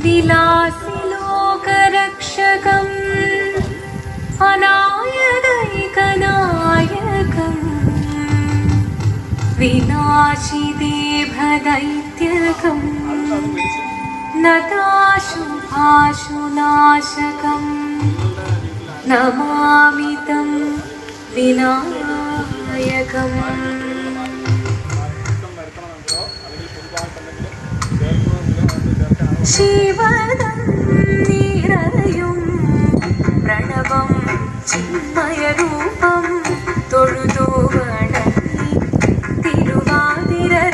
विलासि लोकरक्षकम् अनायकैकनायकम् विनाशि देवदैत्यकम् नताशुभाशुनाशकम् नमामि तं विनायकम् शिवदं निरयुं प्रणवं चिन्मयरूपं തൊഴുതു വണങ്ങി തിരുവാതിരരാവിതിൽ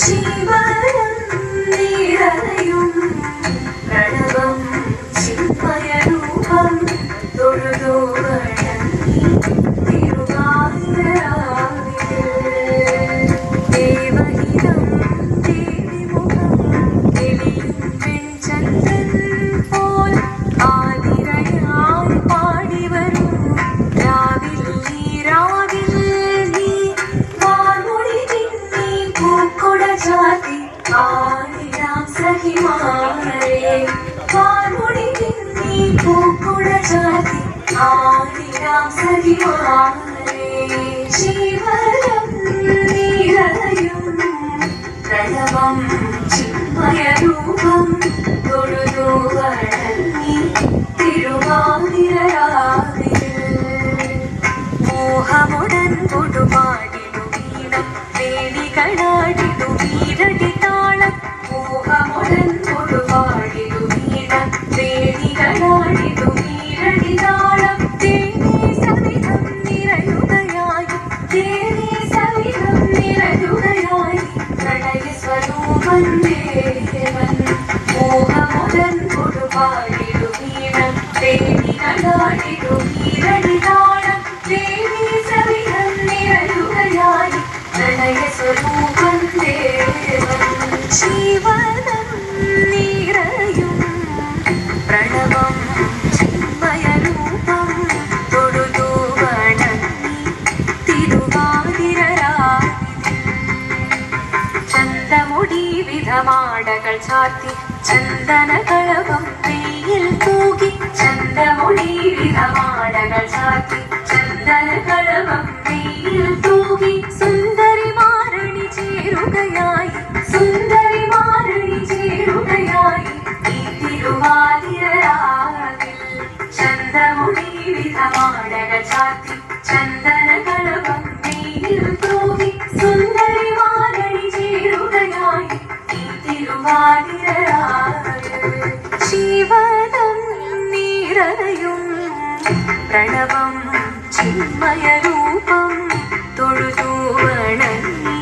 ശിവദം നിരയും പ്രണവം ചിന്മയരൂപം തൊഴുതു വണങ്ങി തിരുവാതിരരാവിതിൽ ദേവഹിതം ദേവിമുഖം തെളിയും വെൺചന്ദ്രൻ പോൽ ആതിരയായി പാടിവരൂ രാവിൽ നീ വാർമുടി തിന്നി പൂക്കുട ചാത്തി ആടിടാം സഖിമാരെ വാർമുടി തിന്നി പൂക്കുട ചാത്തി ആടിടാം സഖിമാരെ ശിവദം നിരയും പ്രണവം ചിന്മയരൂപം തൊഴുതു വണങ്ങി തിരുവാതിരരാവിതിൽ മോഹമുടൻ കൊടുപാടിടു വീണം വേലികളാടിടു വീരടി താളം മോഹമുടൻ കൊടുപാടിടു വീണം വേലികളാടിടു വീരടി താളം ദേവി സവിധം നിറയുകയായി ദേവി സവിധം നിറയുകയായി പ്രണയ സ്വരൂപൻ ദേവൻ മോഹമുടൻ കൊടുപാടിടു വീണം വേലികളാടിടു വീരടി താളം ദേവി സവിധം നിറയുകയായി പ്രണയ സ്വരൂപൻ ദേവൻ ശിവദം നിറയും പ്രണവം ചിന്മയരൂപം തൊഴുതു വണങ്ങി തിരുവാതിരരാവിതിൽ ചന്തമുടി വിധമാടകൾ ചാത്തി ചന്ദനകളഭം വെയിൽ തൂകി ചന്തമുടി വിധമാടകൾ ചാത്തി ചന്ദനകളഭം വെയിൽ തൂകി സുന്ദരി മാരണി ചേരുകയായി സുന്ദരി മാരണി ചേരുകയായി ഈ തിരുവാതിരരാവിൽ ചന്തമുടി വിധമാടകൾ ചാത്തി ചന്ദനകളഭം വെയിൽ തൂകി സുന്ദരി മാരണി ചേരുകയായി ഈ തിരുവാതിരരാവിൽ ശിവദം നിരയും പ്രണവം ചിന്മയരൂപം തൊഴുതു വണങ്ങി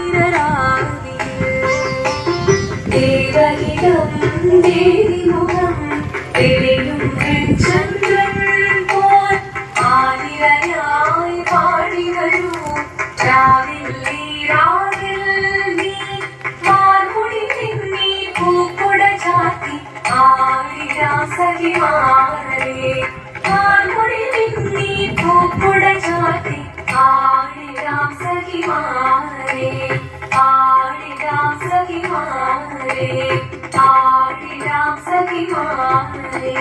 തിരുവാതിരരാവിൽ ദേവഹിതം ദേവിമുഖം തെളിയും വെൺചന്ദ്രൻ പോൽ ആതിരയായി പാടിവരൂ രാവിൽ നീ വാർമുടി തിന്നി പൂക്കുട ചാത്തി ആടിടാം സഖിമാരെ വാർമുടി തിന്നി പൂക്കുട ചാത്തി ആടിടാം സഖിമാരെ ആടിടാം സഖിമാരെ ആടിടാം സഖിമാരെ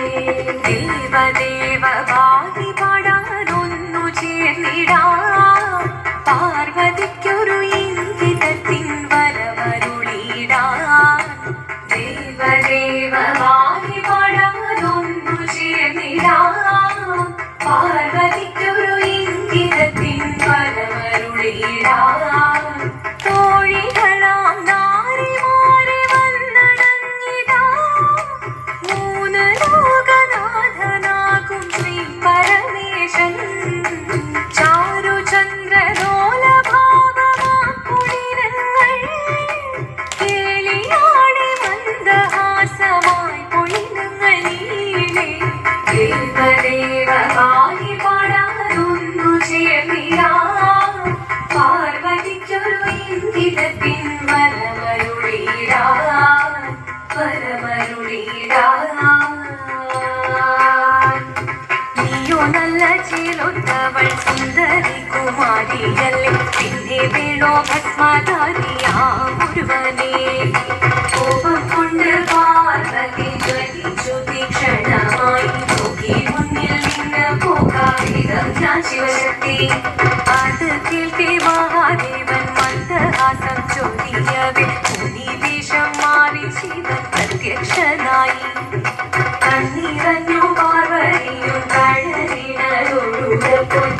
ദേവദേവ ഭാഗി പാടാനൊന്നു ചേർന്നിടാം പാർവതിക്കൊരു ഇംഗിതത്തിൻ വരവരുളിടാൻ ദേവദേവ ഭാഗി പാടാനൊന്നു ചേർന്നിടാം പാർവതിക്കൊരു ഇംഗിതത്തിൻ വരവരുളിടാൻ തോഴികളാം നാരിമാരെ വന്നണഞ്ഞിടാ മൂന്ന് ലോകനാഥനാകും ശ്രീ പരമേശൻ ചാരുചന്ദ്രലോലഭാവമാക്കുളിരങ്ങൾ കേളിയാടി മന്ദഹാസമായി പൊഴിനങ്ങൾ നീളെ ദേവദേവ ഭാഗി പാടാനൊന്നു ചേർന്നിടാം പാർവതിക്കൊരു ഇംഗിതത്തിൻ വരമരുളിടാൻ നീയോ നല്ല ചേലൊത്തവൾ സുന്ദരി കുമാരിയല്ലേ പിന്നെ വേണോ ഭസ്മധാരിയാ ഒരുവനേ കോപം കൊണ്ട് പാർവതി ജ്വലിച്ചു തീക്ഷണമായി നോക്കി മുന്നിൽ നിന്ന് പോകാതിരം ഞാൻ ശിവശക്തി അത് കേൾക്കെ മഹാദേവൻ മന്ദഹാസം ചൊല്ലിയവേ മുനിവേഷം മാറി ശിവൻ പ്രത്യക്ഷനായി കണ്ണീറഞ്ഞു പാർവതിയും കഴലിനൊഴുകപ്പോൾ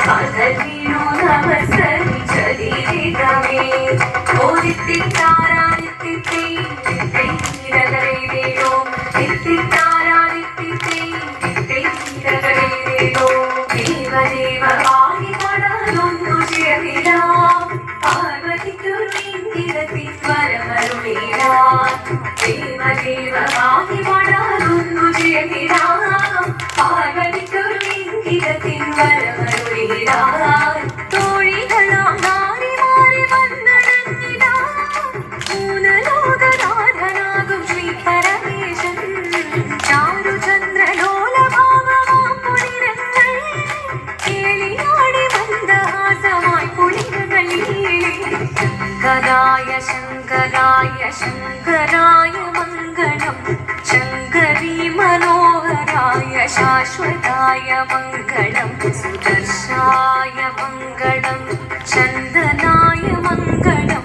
കാതൽ വീണു നമസ്കരിച്ചതിരേ ഓദിത്തിത്താരാദിത്തിത്തേ ീരകരേരോ ിത്തിത്താരാദിത്തിത്തേ ദേവദേവ ആദിമടലൊന്നു ചേർന്നിടാം പാർവതിക്കൊരു ഇന്ദിരത്തിൻ വരമരുളിടാം ദേവദേവ ആദിമടലൊന്നു ചേർന്നിടാം പാർവതിക്കൊരു ഇന്ദിരത്തിൻ വരമരുളിടാം തോഴികളാം നാരിമാരി വന്നടങ്ങിടാം മൂലലോകനാഥനാകും ശ്രീ പരമേശൻ ചാരുചന്ദ്രലോലഭാവമാം പുളിരങ്ങൾ കേളിയാടി മന്ദഹാസമായി പുളിരകളിലേ ശങ്കരായ ശങ്കരായ ശങ്കരായ മംഗളം ശങ്കരീ മനോഹരായ ശാശ്വതായ മംഗളം സുദർശായ മംഗളം ചന്ദനായ മംഗളം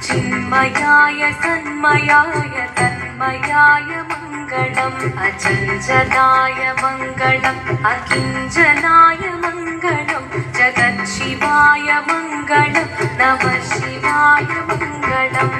ചിന്മയായ സന്മയായ തന്മയായ മംഗളം അചഞ്ചലായ മംഗളം അകിഞ്ചനായ മംഗളം ജഗത് ശിവായ മംഗളം നമ ശിവായ മംഗളം